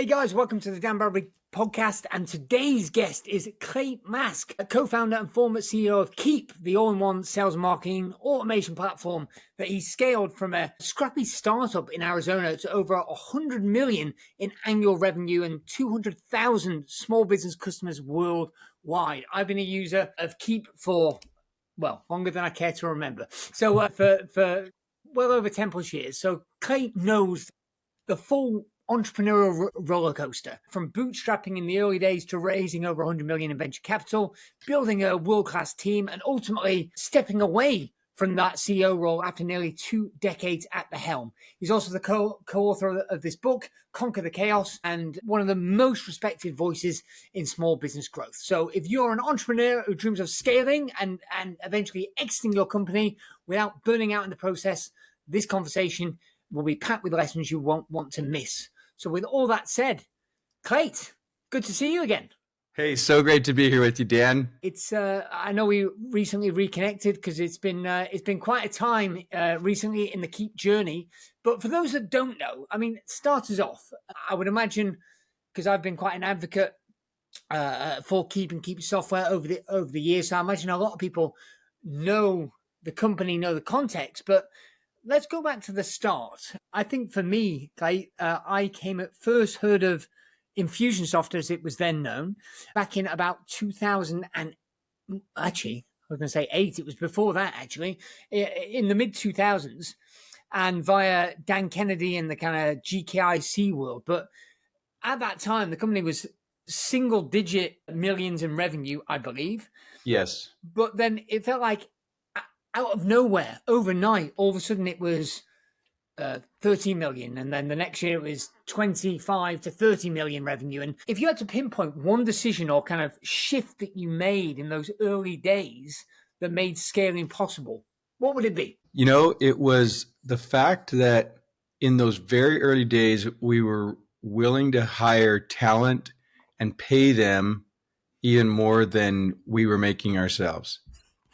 Hey guys, welcome to the Dan Bradbury podcast. And today's guest is Clate Mask, a co-founder and former CEO of Keap, the all-in-one sales and marketing automation platform that he scaled from a scrappy startup in Arizona to over 100 million in annual revenue and 200,000 small business customers worldwide. I've been a user of Keap for, well, longer than I care to remember. So for well over 10 plus years. So Clate knows the full entrepreneurial roller coaster, from bootstrapping in the early days to raising over 100 million in venture capital, building a world-class team, and ultimately stepping away from that CEO role after nearly 2 decades at the helm. He's also the co-author of this book, Conquer the Chaos, and one of the most respected voices in small business growth. So if you're an entrepreneur who dreams of scaling and eventually exiting your company without burning out in the process, this conversation will be packed with lessons you won't want to miss. So with all that said, Clate, good to see you again. Hey, so great to be here with you, Dan. It's I know we recently reconnected because it's been quite a time recently in the Keap journey. But for those that don't know, I mean, start us off. I would imagine, because I've been quite an advocate for Keap and Keap software over the years, so I imagine a lot of people know the company, know the context, but let's go back to the start. I think for me, I came at first heard of Infusionsoft as it was then known back in about 2000 and actually, I was going to say 8. It was before that, actually, in the mid 2000s, and via Dan Kennedy and the kind of GKIC world. But at that time, the company was single digit millions in revenue, I believe. Yes. But then it felt like out of nowhere, overnight, all of a sudden it was 30 million. And then the next year it was 25 to 30 million revenue. And if you had to pinpoint one decision or kind of shift that you made in those early days that made scaling possible, what would it be? You know, it was the fact that in those very early days, we were willing to hire talent and pay them even more than we were making ourselves.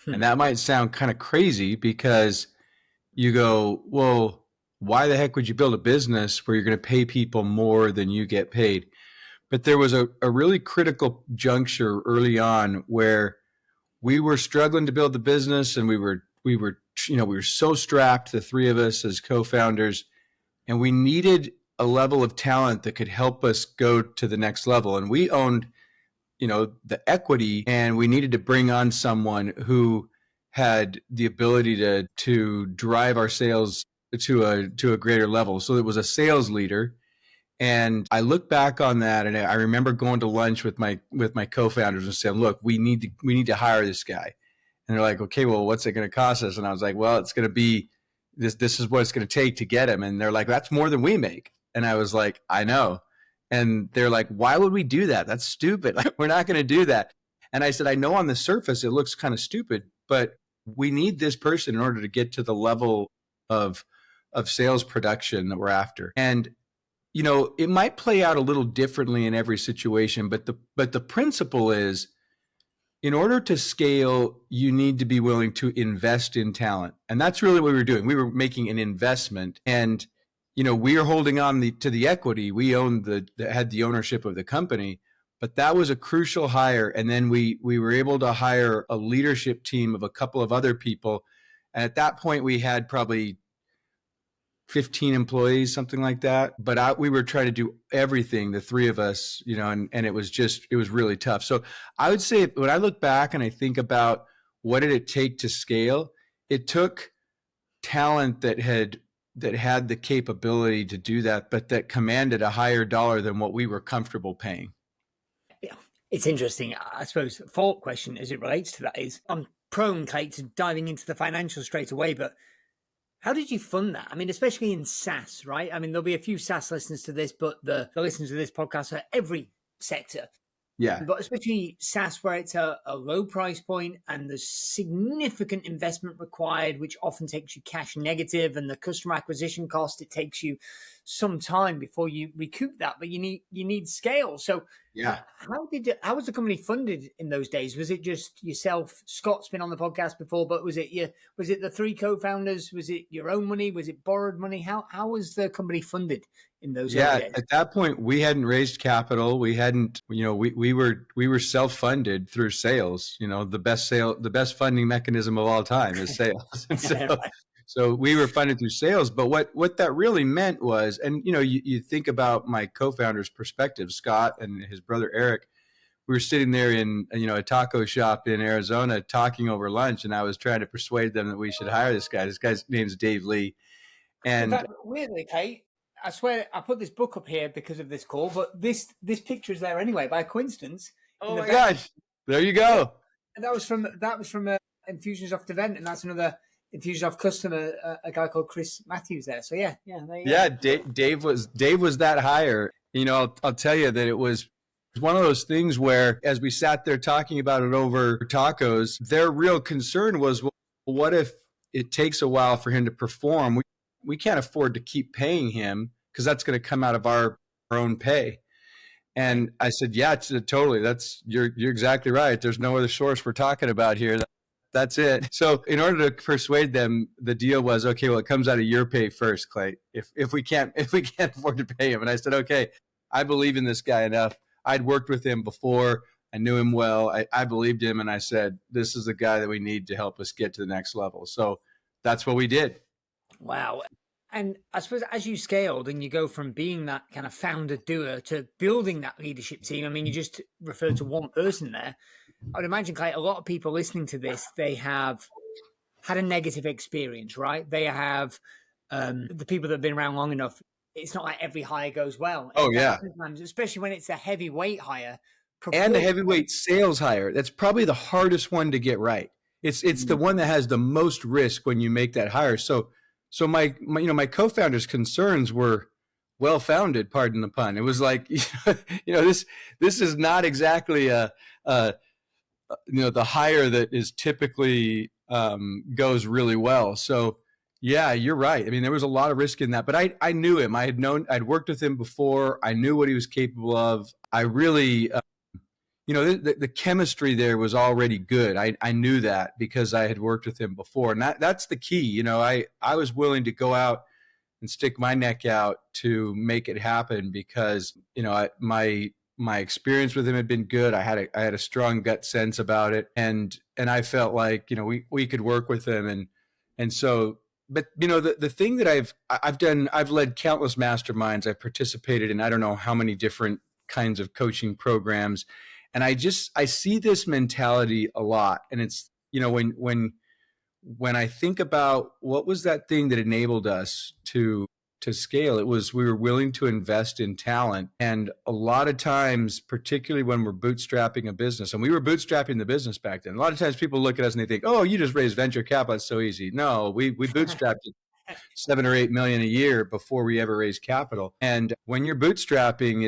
And that might sound kind of crazy because you go, well, why the heck would you build a business where you're going to pay people more than you get paid? But there was a really critical juncture early on where we were struggling to build the business, and we were so strapped, the three of us as co-founders, and we needed a level of talent that could help us go to the next level. And we owned the equity, and we needed to bring on someone who had the ability to drive our sales to a greater level. So it was a sales leader. And I look back on that, and I remember going to lunch with my co-founders and saying, look, we need to hire this guy. And they're like, okay, well, what's it going to cost us? And I was like, well, it's going to be this is what it's going to take to get him. And they're like, that's more than we make. And I was like, I know. And they're like, why would we do that? That's stupid. Like, we're not going to do that. And I said, I know on the surface it looks kind of stupid, but we need this person in order to get to the level of sales production that we're after. And, it might play out a little differently in every situation, but the principle is, in order to scale, you need to be willing to invest in talent. And that's really what we were doing. We were making an investment, and we are holding on to the equity. We had the ownership of the company, but that was a crucial hire. And then we were able to hire a leadership team of a couple of other people. And at that point, we had probably 15 employees, something like that. But we were trying to do everything, the three of us, and it was really tough. So I would say, when I look back and I think about what did it take to scale, it took talent that had the capability to do that, but that commanded a higher dollar than what we were comfortable paying. Yeah, it's interesting. I suppose a follow-up question as it relates to that is, I'm prone, Kate, to diving into the financials straight away, but how did you fund that? I mean, especially in SaaS, right? I mean, there'll be a few SaaS listeners to this, but the listeners to this podcast are every sector. Yeah. But especially SaaS, where it's a low price point and there's significant investment required, which often takes you cash negative, and the customer acquisition cost, it takes you some time before you recoup that, but you need scale. So yeah, how was the company funded in those days? Was it just yourself? Scott's been on the podcast before, but was it the three co-founders? Was it your own money? Was it borrowed money? How was the company funded in those early Yeah, days? at that point we hadn't raised capital. We hadn't, we were self-funded through sales. The best funding mechanism of all time is sales. And so we were funded through sales. But what that really meant was, and you think about my co-founder's perspective, Scott and his brother Eric. We were sitting there in a taco shop in Arizona talking over lunch, and I was trying to persuade them that we should hire this guy. This guy's name's Dave Lee. In And fact, weirdly, Kate, I swear I put this book up here because of this call, but this picture is there anyway by coincidence. oh my gosh, there you go. And that was from Infusionsoft event, and that's another Infusionsoft customer, a guy called Chris Matthews there. So yeah, Dave was that hire. I'll tell you that it was one of those things where, as we sat there talking about it over tacos, their real concern was, well, what if it takes a while for him to perform? We can't afford to keep paying him because that's going to come out of our own pay. And I said, yeah, totally. You're exactly right. There's no other source we're talking about here. That's it. So in order to persuade them, the deal was, okay, well, it comes out of your pay first, Clay. If we can't afford to pay him. And I said, okay, I believe in this guy enough. I'd worked with him before. I knew him well. I believed him. And I said, this is the guy that we need to help us get to the next level. So that's what we did. Wow. And I suppose as you scaled and you go from being that kind of founder doer to building that leadership team, I mean, you just referred to one person there. I would imagine, Clay, a lot of people listening to this, they have had a negative experience, right? They have the people that have been around long enough. It's not like every hire goes well. Oh, yeah. Sometimes, especially when it's a heavyweight hire. And a heavyweight sales hire. That's probably the hardest one to get right. It's the one that has the most risk when you make that hire. So my co-founder's concerns were well-founded, pardon the pun. It was like, this is not exactly the hire that is typically goes really well. So yeah, you're right. I mean, there was a lot of risk in that, but I knew him. I'd worked with him before. I knew what he was capable of. I really, the chemistry there was already good. I knew that because I had worked with him before. And that's the key. I was willing to go out and stick my neck out to make it happen because, my experience with him had been good. I had a strong gut sense about it. And I felt like, we could work with him. And so, but the thing that I've done, I've led countless masterminds. I've participated in, I don't know how many different kinds of coaching programs. And I see this mentality a lot. And it's, when I think about what was that thing that enabled us to scale, it was we were willing to invest in talent. And a lot of times, particularly when we're bootstrapping a business, and we were bootstrapping the business back then, a lot of times people look at us and they think, oh, you just raised venture capital. It's so easy. No, we bootstrapped it 7 or 8 million a year before we ever raised capital. And when you're bootstrapping,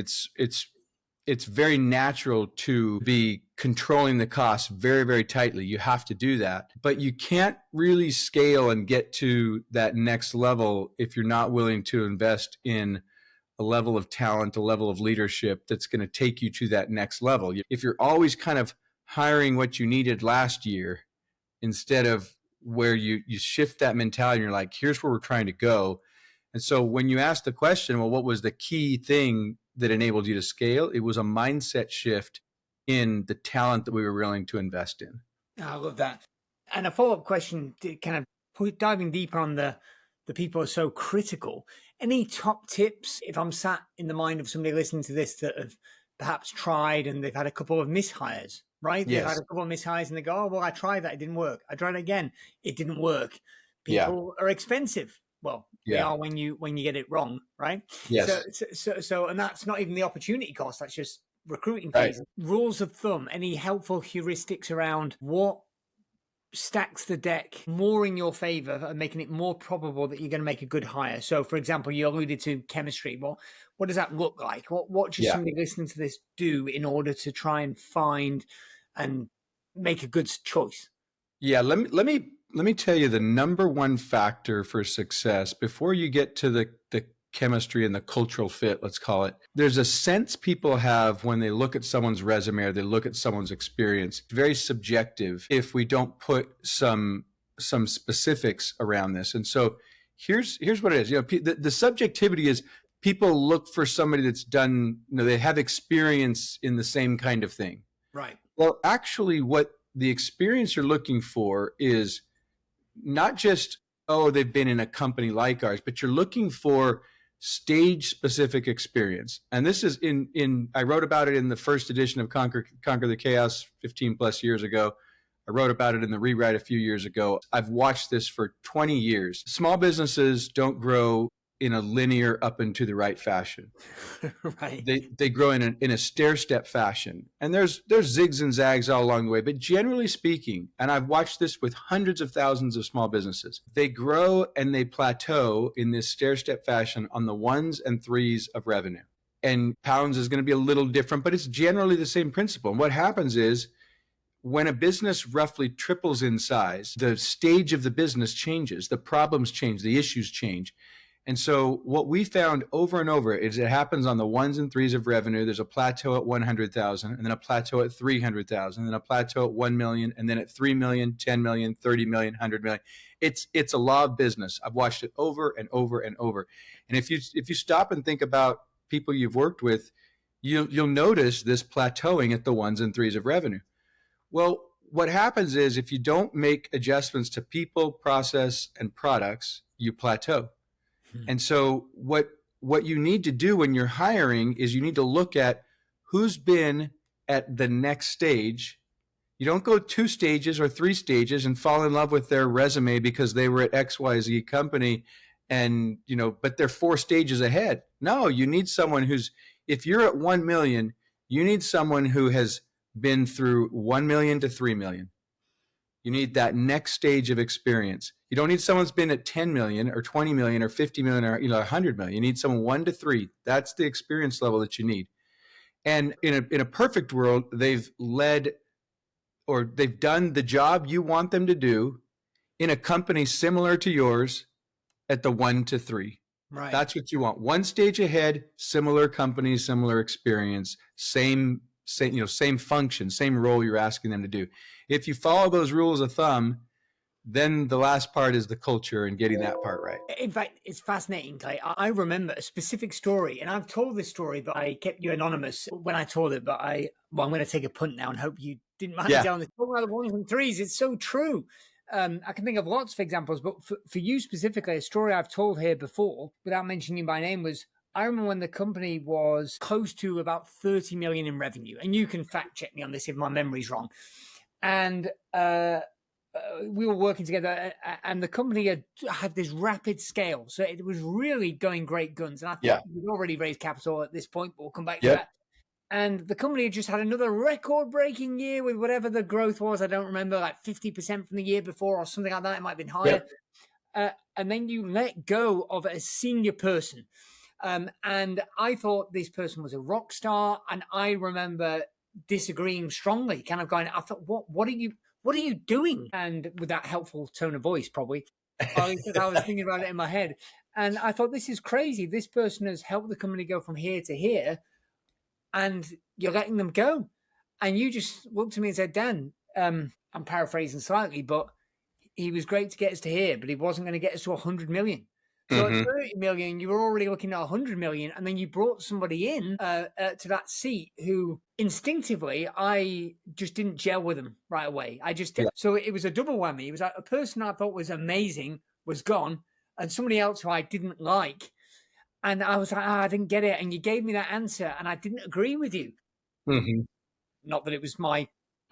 it's very natural to be controlling the costs very, very tightly. You have to do that. But you can't really scale and get to that next level if you're not willing to invest in a level of talent, a level of leadership that's going to take you to that next level. If you're always kind of hiring what you needed last year instead of where you shift that mentality and you're like, here's where we're trying to go. And so when you ask the question, well, what was the key thing that enabled you to scale? It was a mindset shift in the talent that we were willing to invest in. I love that. And a follow-up question, kind of diving deeper on the people who are so critical. Any top tips if I'm sat in the mind of somebody listening to this that have perhaps tried and they've had a couple of mishires, right? Yes. They've had a couple of mishires and they go, oh, well, I tried that. It didn't work. I tried it again. It didn't work. People are expensive. Well, they are when you get it wrong, right? Yes. So, and that's not even the opportunity cost. That's just recruiting fees. Right. Rules of thumb. Any helpful heuristics around what stacks the deck more in your favor and making it more probable that you're going to make a good hire? So, for example, you alluded to chemistry. Well, what does that look like? What should somebody listening to this do in order to try and find and make a good choice? Yeah, let me tell you the number one factor for success before you get to the chemistry and the cultural fit, let's call it. There's a sense people have when they look at someone's resume or they look at someone's experience. It's very subjective if we don't put some specifics around this. And so here's what it is. The subjectivity is people look for somebody that's done, they have experience in the same kind of thing. Right. Well, actually, what the experience you're looking for is not just, oh, they've been in a company like ours, but you're looking for stage specific experience. And this is I wrote about it in the first edition of Conquer the Chaos 15 plus years ago. I wrote about it in the rewrite a few years ago. I've watched this for 20 years. Small businesses don't grow in a linear up and to the right fashion. Right. They grow in a stair-step fashion. And there's zigs and zags all along the way. But generally speaking, and I've watched this with hundreds of thousands of small businesses, they grow and they plateau in this stair-step fashion on the ones and threes of revenue. And pounds is going to be a little different, but it's generally the same principle. And what happens is, when a business roughly triples in size, the stage of the business changes, the problems change, the issues change. And so what we found over and over is it happens on the ones and threes of revenue. There's a plateau at 100,000, and then a plateau at 300,000, and then a plateau at 1 million, and then at 3 million, 10 million, 30 million, 100 million. It's a law of business. I've watched it over and over and over. And if you stop and think about people you've worked with, you'll notice this plateauing at the ones and threes of revenue. Well, what happens is if you don't make adjustments to people, process, and products, you plateau. And so what you need to do when you're hiring is you need to look at who's been at the next stage. You don't go 2 stages or 3 stages and fall in love with their resume because they were at XYZ company and, but they're 4 stages ahead. No, you need someone if you're at 1 million, you need someone who has been through 1 million to 3 million. You need that next stage of experience. You don't need someone who's been at 10 million or 20 million or 50 million or 100 million. You need someone 1 to 3. That's the experience level that you need. And in a perfect world, they've led or they've done the job you want them to do in a company similar to yours at the 1 to 3. Right. That's what you want. 1 stage ahead, similar company, similar experience, same function, same role you're asking them to do. If you follow those rules of thumb, then the last part is the culture and getting that part right. In fact, it's fascinating, Clay. I remember a specific story, and I've told this story, but I kept you anonymous when I told it. But I'm going to take a punt now and hope you didn't mind me telling this. Talking about the ones and threes, it's so true. I can think of lots of examples, but for you specifically, a story I've told here before, without mentioning you by name, was I remember when the company was close to about 30 million in revenue, and you can fact check me on this if my memory's wrong. And we were working together, and the company had this rapid scale, so it was really going great guns. And I think we'd already raised capital at this point, but we'll come back to that. And the company had just had another record-breaking year with whatever the growth was. I don't remember, like 50% from the year before or something like that. It might have been higher. And then you let go of a senior person. And I thought this person was a rock star, and I remember disagreeing strongly, kind of going, I thought, what are you doing? And with that helpful tone of voice, probably, or at least I was thinking about it in my head. And I thought, this is crazy. This person has helped the company go from here to here, and you're letting them go. And you just looked at me and said, Dan, I'm paraphrasing slightly, but he was great to get us to here, but he wasn't going to get us to 100 million. So at 30 million, you were already looking at 100 million, and then you brought somebody in to that seat who instinctively, I just didn't gel with them right away. So it was a double whammy. It was like a person I thought was amazing was gone, and somebody else who I didn't like. And I was like, I didn't get it. And you gave me that answer, and I didn't agree with you. Not that it was I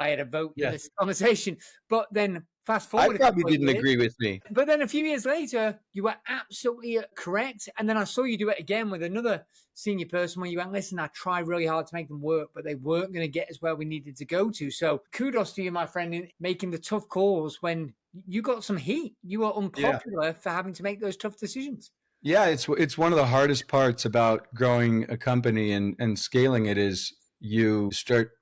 had a vote in this conversation, but then fast forward. I probably didn't agree with me. But then a few years later, you were absolutely correct. And then I saw you do it again with another senior person where you went, listen, I tried really hard to make them work, but they weren't going to get us where we needed to go to. So kudos to you, my friend, in making the tough calls when you got some heat. You were unpopular for having to make those tough decisions. Yeah, it's one of the hardest parts about growing a company and scaling it is you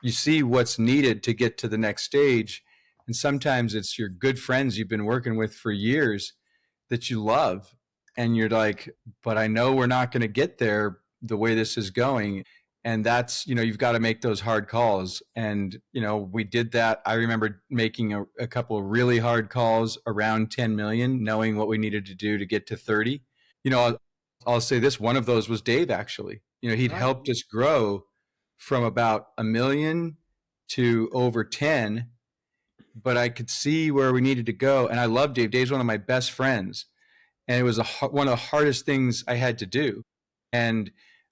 see what's needed to get to the next stage. And sometimes it's your good friends you've been working with for years that you love. And you're like, but I know we're not going to get there the way this is going. And that's, you've got to make those hard calls. And, we did that. I remember making a couple of really hard calls around 10 million, knowing what we needed to do to get to 30. I'll say this, one of those was Dave, actually. He'd Right. helped us grow from about 1 million to over 10, but I could see where we needed to go. And I love Dave. Dave's one of my best friends. And it was one of the hardest things I had to do.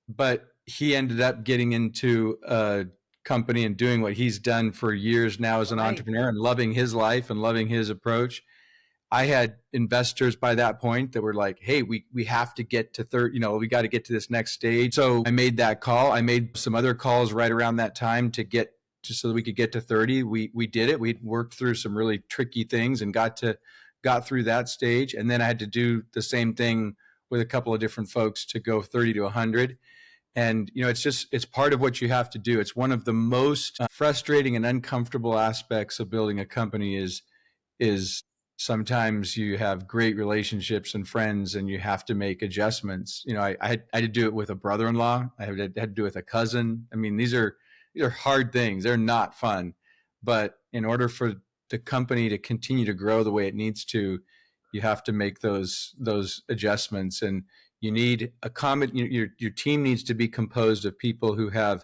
But he ended up getting into a company and doing what he's done for years now as an entrepreneur and loving his life and loving his approach. I had investors by that point that were like, hey, we have to get to we got to get to this next stage. So I made that call. I made some other calls right around that time so that we could get to 30. We did it. We worked through some really tricky things and got through that stage. And then I had to do the same thing with a couple of different folks to go 30 to 100. And, it's part of what you have to do. It's one of the most frustrating and uncomfortable aspects of building a company is sometimes you have great relationships and friends and you have to make adjustments. I had to do it with a brother-in-law. I had to do it with a cousin. I mean, these are hard things. They're not fun. But in order for the company to continue to grow the way it needs to, you have to make those adjustments. And you need your team needs to be composed of people who have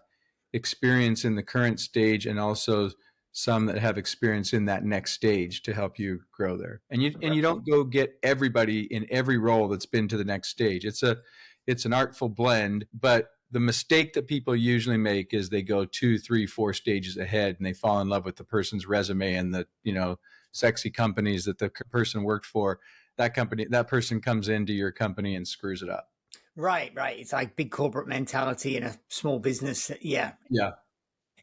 experience in the current stage and also some that have experience in that next stage to help you grow there. And you don't go get everybody in every role that's been to the next stage. It's an artful blend, but the mistake that people usually make is they go 2, 3, 4 stages ahead and they fall in love with the person's resume and the, sexy companies that the person worked for. That person comes into your company and screws it up. Right. It's like big corporate mentality in a small business. Yeah.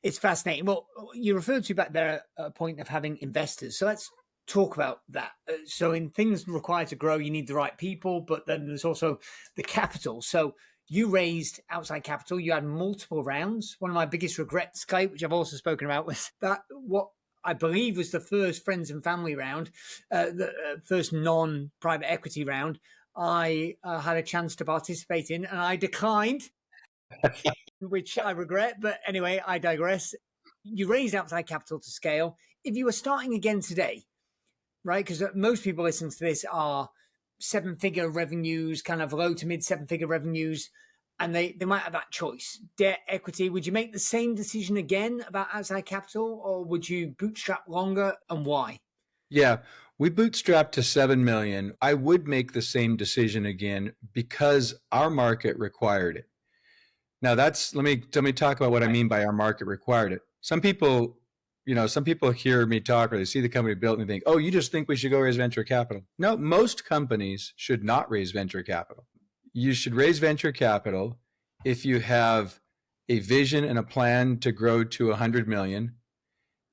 It's fascinating. Well, you referred to back there a point of having investors. So let's talk about that. So in things required to grow, you need the right people, but then there's also the capital. So you raised outside capital. You had multiple rounds. One of my biggest regrets, Clate, which I've also spoken about, was that what I believe was the first friends and family round, the first non-private equity round, I had a chance to participate in, and I declined, which I regret. But anyway, I digress. You raised outside capital to scale. If you were starting again today, right, because most people listening to this are 7-figure revenues, kind of low to mid 7-figure revenues, and they might have that choice, debt, equity. Would you make the same decision again about outside capital, or would you bootstrap longer, and why? Yeah, we bootstrapped to 7 million. I would make the same decision again because our market required it. Now let me talk about what I mean by our market required it. Some people hear me talk or they see the company built and they think, oh, you just think we should go raise venture capital. No, most companies should not raise venture capital. You should raise venture capital if you have a vision and a plan to grow to 100 million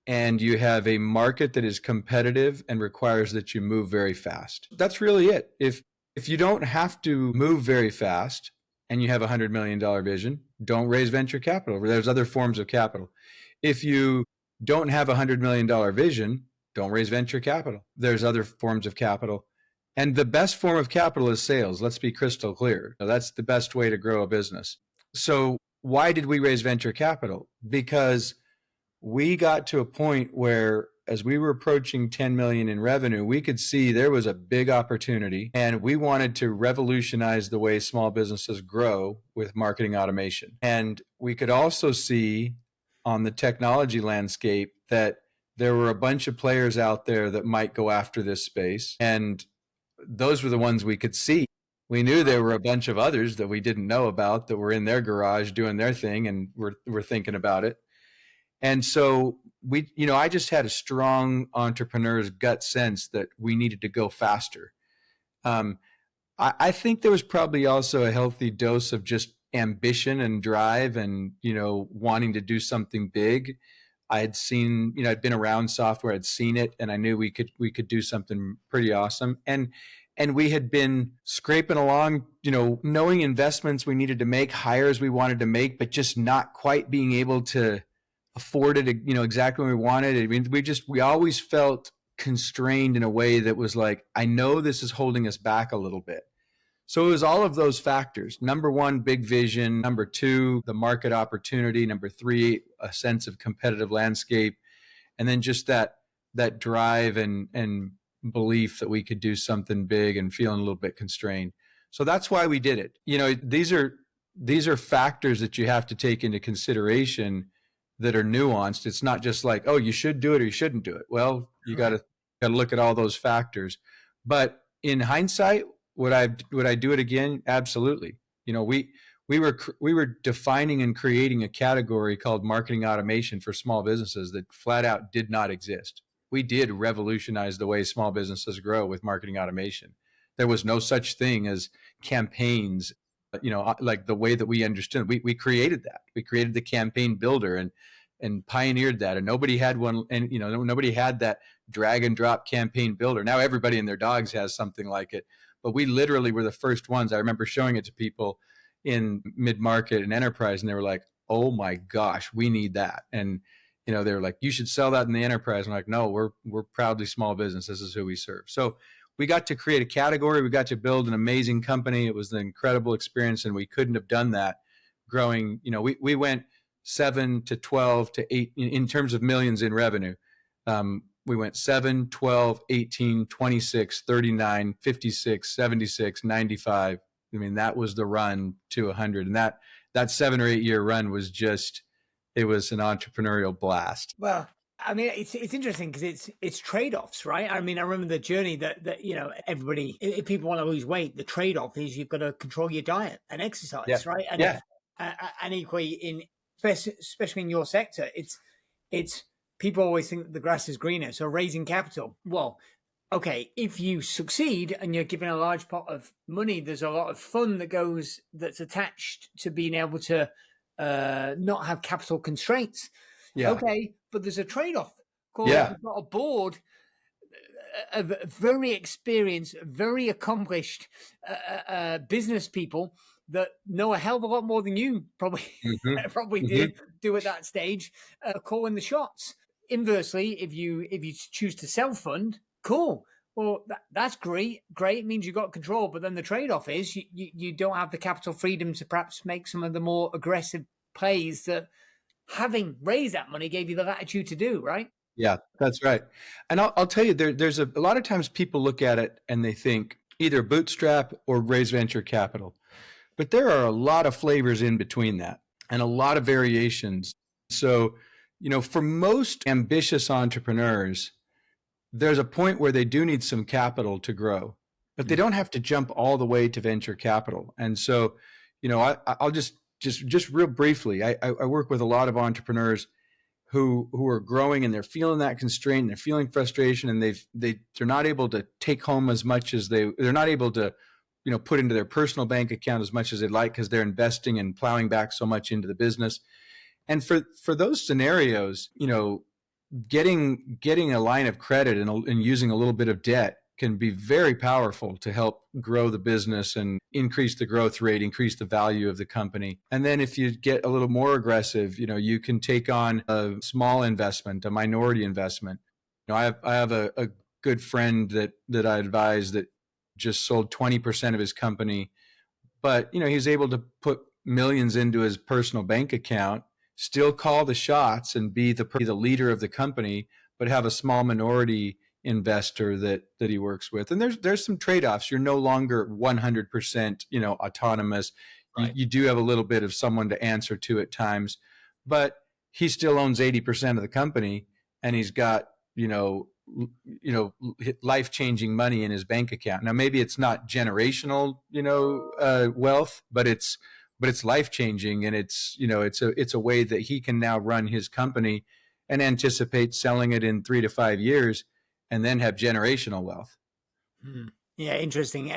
and you have a market that is competitive and requires that you move very fast. That's really it. If you don't have to move very fast and you have a $100 million vision, don't raise venture capital. There's other forms of capital. If you don't have a $100 million vision, don't raise venture capital. There's other forms of capital. And the best form of capital is sales. Let's be crystal clear. That's the best way to grow a business. So why did we raise venture capital? Because we got to a point where as we were approaching 10 million in revenue, we could see there was a big opportunity and we wanted to revolutionize the way small businesses grow with marketing automation. And we could also see on the technology landscape that there were a bunch of players out there that might go after this space. And those were the ones we could see. We knew there were a bunch of others that we didn't know about that were in their garage doing their thing and we're thinking about it. And so I just had a strong entrepreneur's gut sense that we needed to go faster. I think there was probably also a healthy dose of just ambition and drive and, wanting to do something big. I had seen, I'd been around software, I'd seen it, and I knew we could do something pretty awesome. And we had been scraping along, knowing investments we needed to make, hires we wanted to make, but just not quite being able to afford it, exactly what we wanted. I mean, we always felt constrained in a way that was like, I know this is holding us back a little bit. So it was all of those factors. Number one, big vision. Number two, the market opportunity. Number three, a sense of competitive landscape. And then just that drive and belief that we could do something big and feeling a little bit constrained. So that's why we did it. These are factors that you have to take into consideration that are nuanced. It's not just like, oh, you should do it or you shouldn't do it. Well, you got to look at all those factors. But in hindsight, would I do it again? Absolutely. We were defining and creating a category called marketing automation for small businesses that flat out did not exist. We did revolutionize the way small businesses grow with marketing automation. There was no such thing as campaigns, like the way that we understood. We created that. We created the campaign builder and pioneered that. And nobody had one. And nobody had that drag and drop campaign builder. Now everybody and their dogs has something like it. But we literally were the first ones. I remember showing it to people in mid-market and enterprise, and they were like, "Oh my gosh, we need that." And they were like, "You should sell that in the enterprise." I'm like, "No, we're proudly small business. This is who we serve." So we got to create a category. We got to build an amazing company. It was an incredible experience, and we couldn't have done that growing. We went 7 to 12 to 8 in terms of millions in revenue. We went 7, 12, 18, 26, 39, 56, 76, 95. I mean, that was the run to 100. And that 7 or 8 year run was it was an entrepreneurial blast. Well, I mean, it's interesting because it's trade-offs, right? I mean, I remember the journey that everybody, if people want to lose weight, the trade-off is you've got to control your diet and exercise, right? And and equally especially in your sector, it's people always think that the grass is greener. So raising capital, well, okay, if you succeed and you're given a large pot of money, there's a lot of fun that's attached to being able to not have capital constraints. Yeah. Okay, but there's a trade-off. You've got a board of very experienced, very accomplished business people that know a hell of a lot more than you probably do at that stage, calling the shots. Inversely, if you choose to self-fund, cool. Well, that's great. It means you've got control, but then the trade-off is you don't have the capital freedom to perhaps make some of the more aggressive plays that having raised that money gave you the latitude to do, right? Yeah, that's right. And I'll tell you, there's a lot of times people look at it and they think either bootstrap or raise venture capital. But there are a lot of flavors in between that and a lot of variations. So, for most ambitious entrepreneurs, there's a point where they do need some capital to grow, but they don't have to jump all the way to venture capital. And so, I'll just real briefly, I work with a lot of entrepreneurs who are growing and they're feeling that constraint and they're feeling frustration and they're not able to take home as much as they're not able to, put into their personal bank account as much as they'd like because they're investing and plowing back so much into the business. And for those scenarios, getting a line of credit and using a little bit of debt can be very powerful to help grow the business and increase the growth rate, increase the value of the company. And then if you get a little more aggressive, you can take on a small investment, a minority investment. I have a good friend that I advise that just sold 20% of his company, but he's able to put millions into his personal bank account, still call the shots and be the leader of the company, but have a small minority investor that he works with. And there's some trade-offs. You're no longer 100%, autonomous. Right. You do have a little bit of someone to answer to at times, but he still owns 80% of the company and he's got, life-changing money in his bank account. Now, maybe it's not generational, wealth, but it's life-changing, and it's a way that he can now run his company and anticipate selling it in 3 to 5 years and then have generational wealth. Yeah, interesting.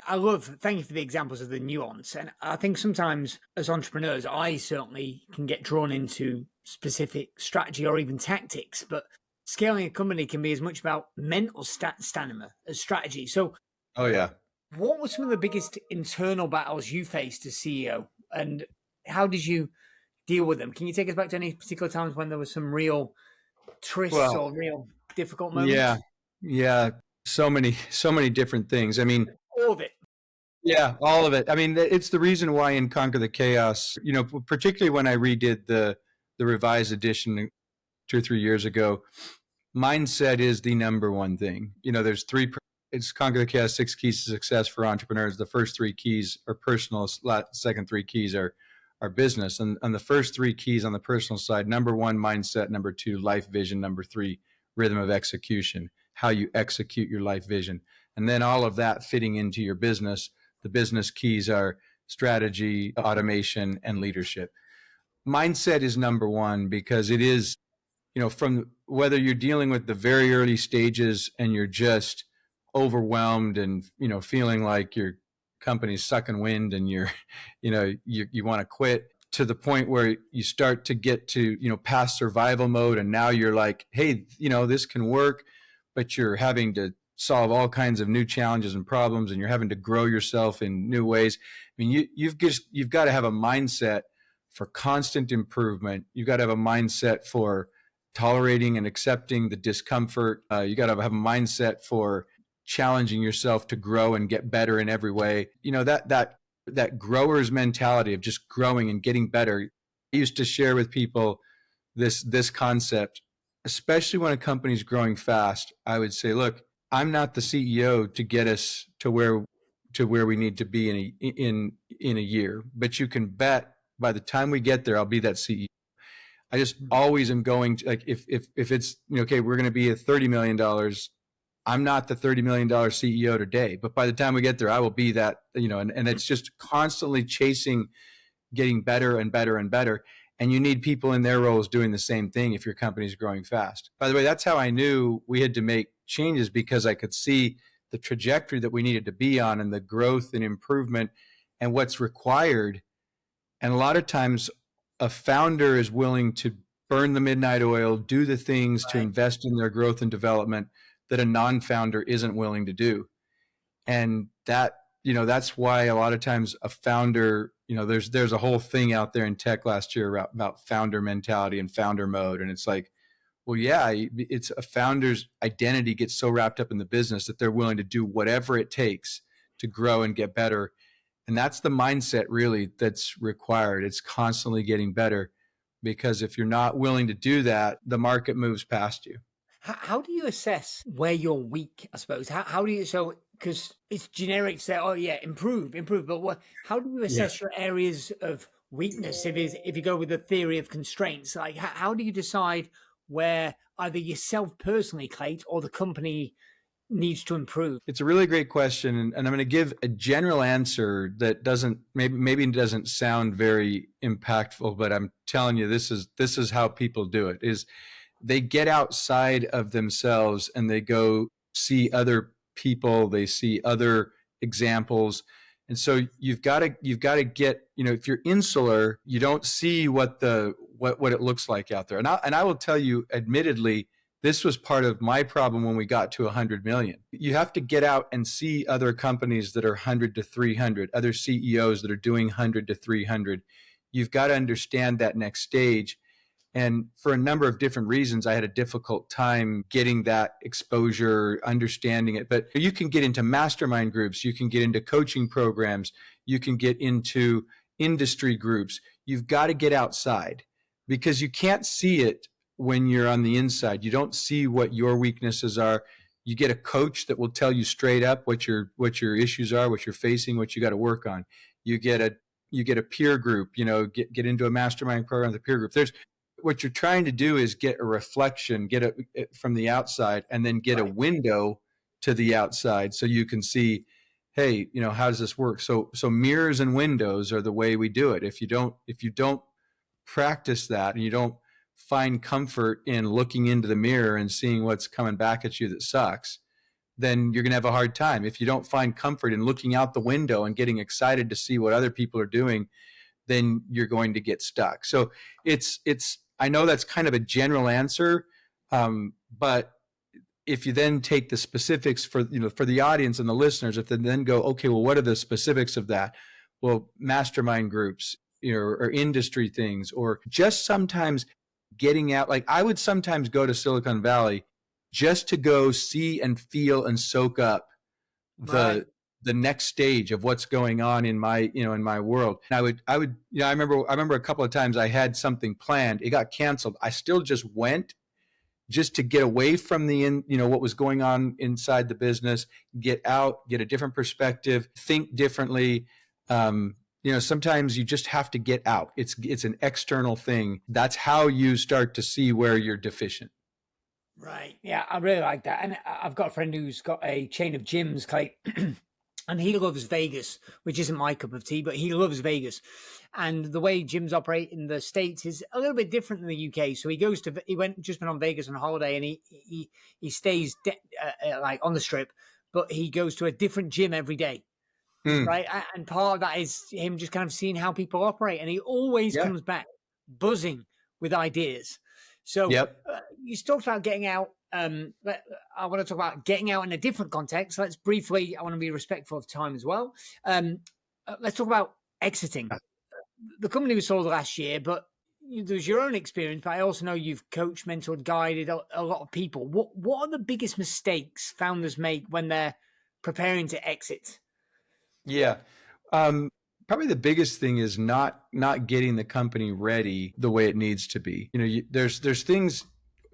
Thank you for the examples of the nuance. And I think sometimes as entrepreneurs, I certainly can get drawn into specific strategy or even tactics, but scaling a company can be as much about mental stamina as strategy. So, what were some of the biggest internal battles you faced as CEO, and how did you deal with them? Can you take us back to any particular times when there was some real twists or real difficult moments? Yeah. So many different things. I mean, all of it. Yeah, all of it. I mean, it's the reason why in Conquer the Chaos, particularly when I redid the revised edition 2 or 3 years ago, mindset is the number one thing. There's 3 it's Conquer the Chaos, 6 keys to success for entrepreneurs. The first 3 keys are personal. Second 3 keys are business. And the first 3 keys on the personal side, number 1, mindset. Number 2, life vision. Number 3, rhythm of execution, how you execute your life vision. And then all of that fitting into your business. The business keys are strategy, automation, and leadership. Mindset is number 1 because it is, from whether you're dealing with the very early stages and you're just overwhelmed and, feeling like your company's sucking wind and you want to quit, to the point where you start to get to, past survival mode. And now you're like, hey, this can work, but you're having to solve all kinds of new challenges and problems, and you're having to grow yourself in new ways. I mean, you've got to have a mindset for constant improvement. You've got to have a mindset for tolerating and accepting the discomfort. You got to have a mindset for challenging yourself to grow and get better in every way. That grower's mentality of just growing and getting better. I used to share with people this concept, especially when a company's growing fast. I would say, look, I'm not the CEO to get us to where we need to be in a year, but you can bet by the time we get there, I'll be that CEO. I just always am going to, like, if it's, okay, we're going to be at $30 million. I'm not the $30 million CEO today, but by the time we get there, I will be that, and it's just constantly chasing, getting better and better and better. And you need people in their roles doing the same thing if your company's growing fast. By the way, that's how I knew we had to make changes, because I could see the trajectory that we needed to be on and the growth and improvement and what's required. And a lot of times a founder is willing to burn the midnight oil, do the things to invest in their growth and development that a non-founder isn't willing to do. And that's why a lot of times a founder, there's a whole thing out there in tech last year about founder mentality and founder mode. And it's like, well, yeah, it's a founder's identity gets so wrapped up in the business that they're willing to do whatever it takes to grow and get better. And that's the mindset really that's required. It's constantly getting better, because if you're not willing to do that, the market moves past you. How do you assess where you're weak, I suppose? How do you, because it's generic to say, oh yeah, improve, but how do you assess your areas of weakness if you go with the theory of constraints? Like, how do you decide where either yourself personally, Clate, or the company needs to improve? It's a really great question, and I'm going to give a general answer that maybe doesn't sound very impactful, but I'm telling you, this is how people do it. Is they get outside of themselves and they go see other people, they see other examples. And so you've got to get, if you're insular, you don't see what it looks like out there. And I will tell you, admittedly, this was part of my problem when we got to 100 million. You have to get out and see other companies that are 100 to 300, other CEOs that are doing 100 to 300. You've got to understand that next stage. And for a number of different reasons, I had a difficult time getting that exposure, understanding it. But you can get into mastermind groups, you can get into coaching programs, you can get into industry groups. You've got to get outside, because you can't see it when you're on the inside. You don't see what your weaknesses are. You get a coach that will tell you straight up what your issues are, what you're facing, what you got to work on. You get a peer group, get into a mastermind program with a peer group. What you're trying to do is get a reflection, get it from the outside, and then get a window to the outside so you can see, hey, how does this work? So mirrors and windows are the way we do it. If you don't practice that, and you don't find comfort in looking into the mirror and seeing what's coming back at you that sucks, then you're going to have a hard time. If you don't find comfort in looking out the window and getting excited to see what other people are doing, then you're going to get stuck. So I know that's kind of a general answer, but if you then take the specifics for the audience and the listeners, if they then go, okay, well, what are the specifics of that? Well, mastermind groups, or industry things, or just sometimes getting out. Like, I would sometimes go to Silicon Valley just to go see and feel and soak up the next stage of what's going on in my world. And I remember a couple of times I had something planned. It got canceled. I still just went just to get away from what was going on inside the business, get out, get a different perspective, think differently. Sometimes you just have to get out. It's an external thing. That's how you start to see where you're deficient. Right. Yeah, I really like that. And I've got a friend who's got a chain of gyms, Clate, and he loves Vegas, which isn't my cup of tea, but he loves Vegas. And the way gyms operate in the States is a little bit different than the UK. So he went on Vegas on holiday, and he stays like on the strip, but he goes to a different gym every day. Right. And part of that is him just kind of seeing how people operate. And he always comes back buzzing with ideas. So you talked about getting out. I want to talk about getting out in a different context. Let's briefly, I want to be respectful of time as well. Let's talk about exiting. The company was sold last year, but there's your own experience, but I also know you've coached, mentored, guided a lot of people. What are the biggest mistakes founders make when they're preparing to exit? Yeah. Probably the biggest thing is not getting the company ready the way it needs to be. There's things,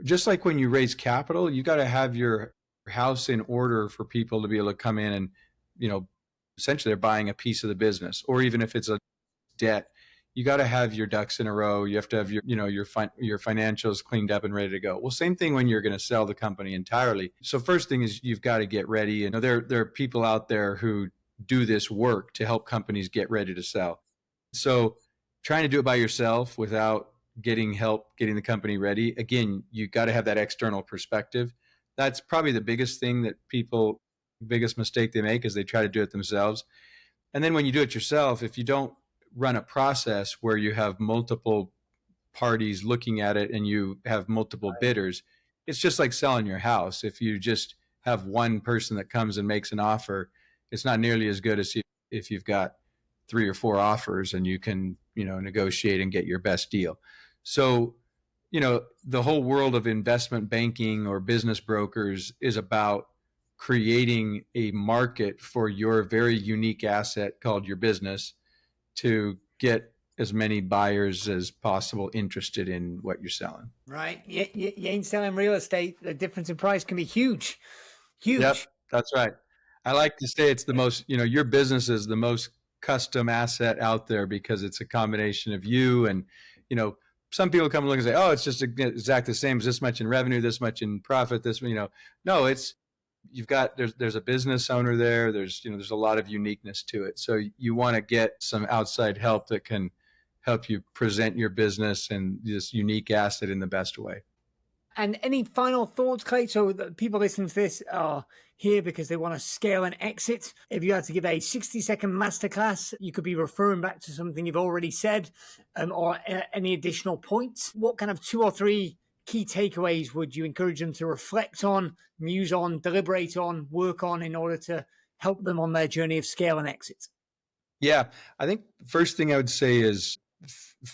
just like when you raise capital, you got to have your house in order for people to be able to come in and, essentially they're buying a piece of the business, or even if it's a debt, you got to have your ducks in a row. You have to have your financials cleaned up and ready to go. Well, same thing when you're going to sell the company entirely. So first thing is you've got to get ready. And there are people out there who do this work to help companies get ready to sell. So trying to do it by yourself without getting help, getting the company ready, again, you got to have that external perspective. That's probably the biggest thing that biggest mistake they make is they try to do it themselves. And then when you do it yourself, if you don't run a process where you have multiple parties looking at it and you have multiple bidders, it's just like selling your house. If you just have one person that comes and makes an offer, it's not nearly as good as if you've got 3 or 4 offers and you can, negotiate and get your best deal. So, the whole world of investment banking or business brokers is about creating a market for your very unique asset called your business to get as many buyers as possible interested in what you're selling. Right. You ain't selling real estate. The difference in price can be huge. Huge. Yep, that's right. I like to say it's the most, your business is the most custom asset out there because it's a combination of you and, some people come along and say, oh, it's just exactly the same as this much in revenue, this much in profit, no, it's, there's a business owner there. There's a lot of uniqueness to it. So you want to get some outside help that can help you present your business and this unique asset in the best way. And any final thoughts, Clate? So the people listening to this are here because they want to scale and exit. If you had to give a 60-second masterclass, you could be referring back to something you've already said or any additional points. What kind of 2 or 3 key takeaways would you encourage them to reflect on, muse on, deliberate on, work on in order to help them on their journey of scale and exit? Yeah, I think the first thing I would say is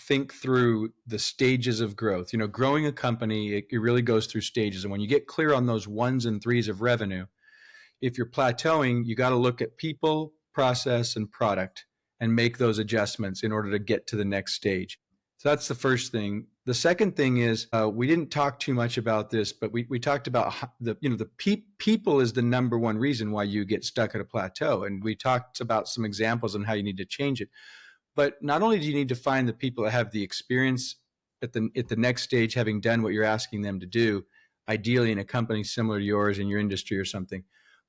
think through the stages of growth. Growing a company, it really goes through stages. And when you get clear on those 1s and 3s of revenue, if you're plateauing, you got to look at people, process, and product and make those adjustments in order to get to the next stage. So that's the first thing. The second thing is we didn't talk too much about this, but we talked about people is the number one reason why you get stuck at a plateau. And we talked about some examples on how you need to change it. But not only do you need to find the people that have the experience at the next stage, having done what you're asking them to do, ideally in a company similar to yours in your industry or something,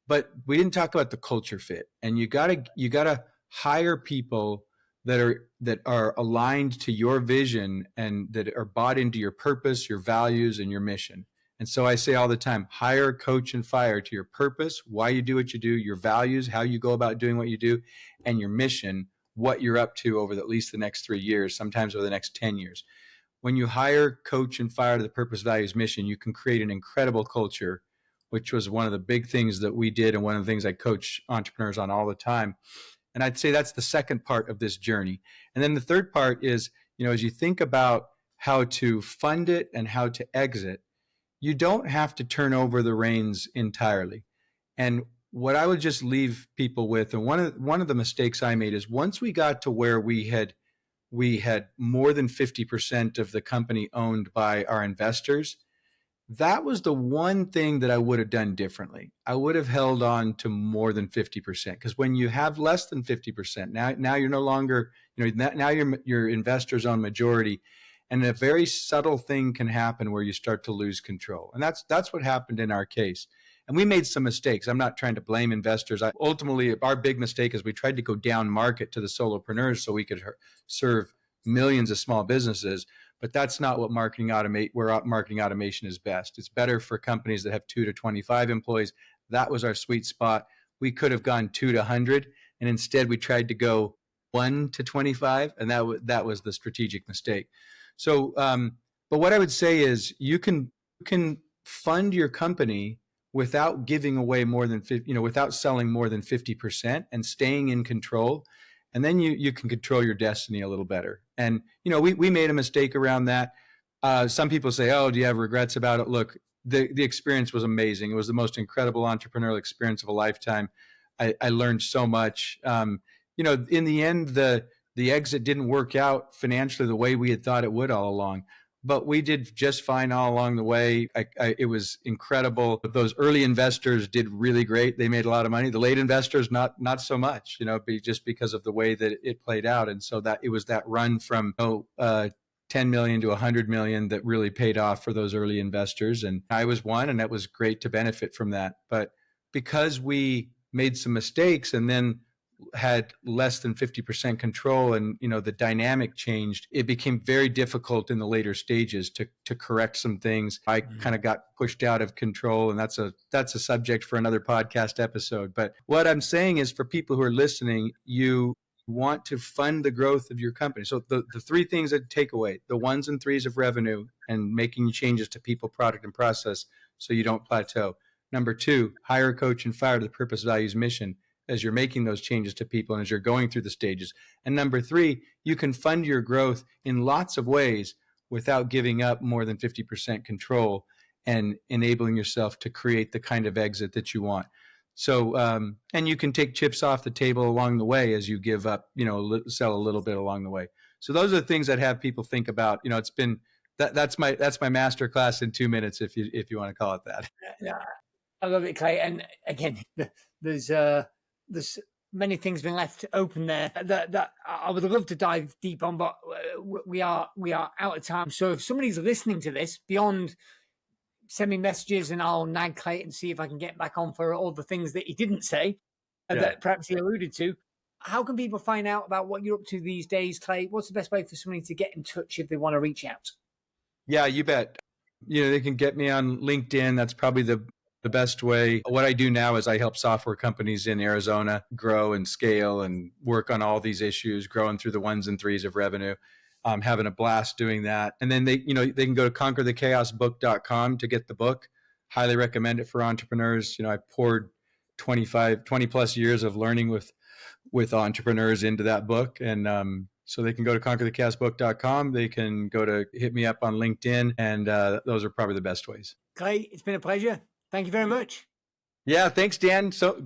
but we didn't talk about the culture fit. And you gotta hire people that are aligned to your vision and that are bought into your purpose, your values, and your mission. And so I say all the time, hire, coach, and fire to your purpose, why you do what you do, your values, how you go about doing what you do, and your mission, what you're up to over at least the next 3 years, sometimes over the next 10 years. When you hire, coach, and fire to the purpose, values, mission, you can create an incredible culture, which was one of the big things that we did and one of the things I coach entrepreneurs on all the time. And I'd say that's the second part of this journey. And then the third part is, as you think about how to fund it and how to exit, you don't have to turn over the reins entirely. And what I would just leave people with, and one of the mistakes I made is once we got to where we had more than 50% of the company owned by our investors, that was the one thing that I would have done differently. I would have held on to more than 50%, because when you have less than 50%, now you're no longer, now your investors own majority, and a very subtle thing can happen where you start to lose control. And that's what happened in our case. And we made some mistakes. I'm not trying to blame investors. Ultimately, our big mistake is we tried to go down market to the solopreneurs so we could serve millions of small businesses. But that's not what marketing automation is best. It's better for companies that have 2 to 25 employees. That was our sweet spot. We could have gone 2 to 100, and instead we tried to go 1 to 25, and that was the strategic mistake. So, but what I would say is you can fund your company without giving away more than 50, without selling more than 50% and staying in control. And then you can control your destiny a little better. And, we made a mistake around that. Some people say, oh, do you have regrets about it? Look, the experience was amazing. It was the most incredible entrepreneurial experience of a lifetime. I learned so much. In the end, the exit didn't work out financially the way we had thought it would all along. But we did just fine all along the way. It was incredible. Those early investors did really great. They made a lot of money. The late investors, not so much, just because of the way that it played out. And so that it was that run from 10 million to 100 million that really paid off for those early investors. And I was one, and that was great to benefit from that. But because we made some mistakes and then had less than 50% control, and the dynamic changed, it became very difficult in the later stages to correct some things. I kind of got pushed out of control, and that's a subject for another podcast episode. But what I'm saying is, for people who are listening, you want to fund the growth of your company. So the three things that take away: the 1s and 3s of revenue, and making changes to people, product, and process so you don't plateau. Number 2, hire a coach and fire to the purpose, values, mission as you're making those changes to people and as you're going through the stages. And number 3, you can fund your growth in lots of ways without giving up more than 50% control and enabling yourself to create the kind of exit that you want. So, and you can take chips off the table along the way as you give up, sell a little bit along the way. So those are the things that have people think about. It's been that's my masterclass in 2 minutes, if you want to call it that. Yeah, I love it, Clay. And again, there's many things been left open there that I would love to dive deep on, but we are out of time. So if somebody's listening to this, beyond send me messages and I'll nag Clay and see if I can get back on for all the things that he didn't say, that perhaps he alluded to. How can people find out about what you're up to these days, Clay? What's the best way for somebody to get in touch if they want to reach out? Yeah, you bet. They can get me on LinkedIn. That's probably the best way. What I do now is I help software companies in Arizona grow and scale and work on all these issues, growing through the 1s and 3s of revenue. I'm having a blast doing that. And then they can go to conquerthechaosbook.com to get the book. Highly recommend it for entrepreneurs. I poured 20 plus years of learning with entrepreneurs into that book. And so they can go to conquerthechaosbook.com. They can hit me up on LinkedIn. And those are probably the best ways. Clay, it's been a pleasure. Thank you very much. Yeah, thanks, Dan. So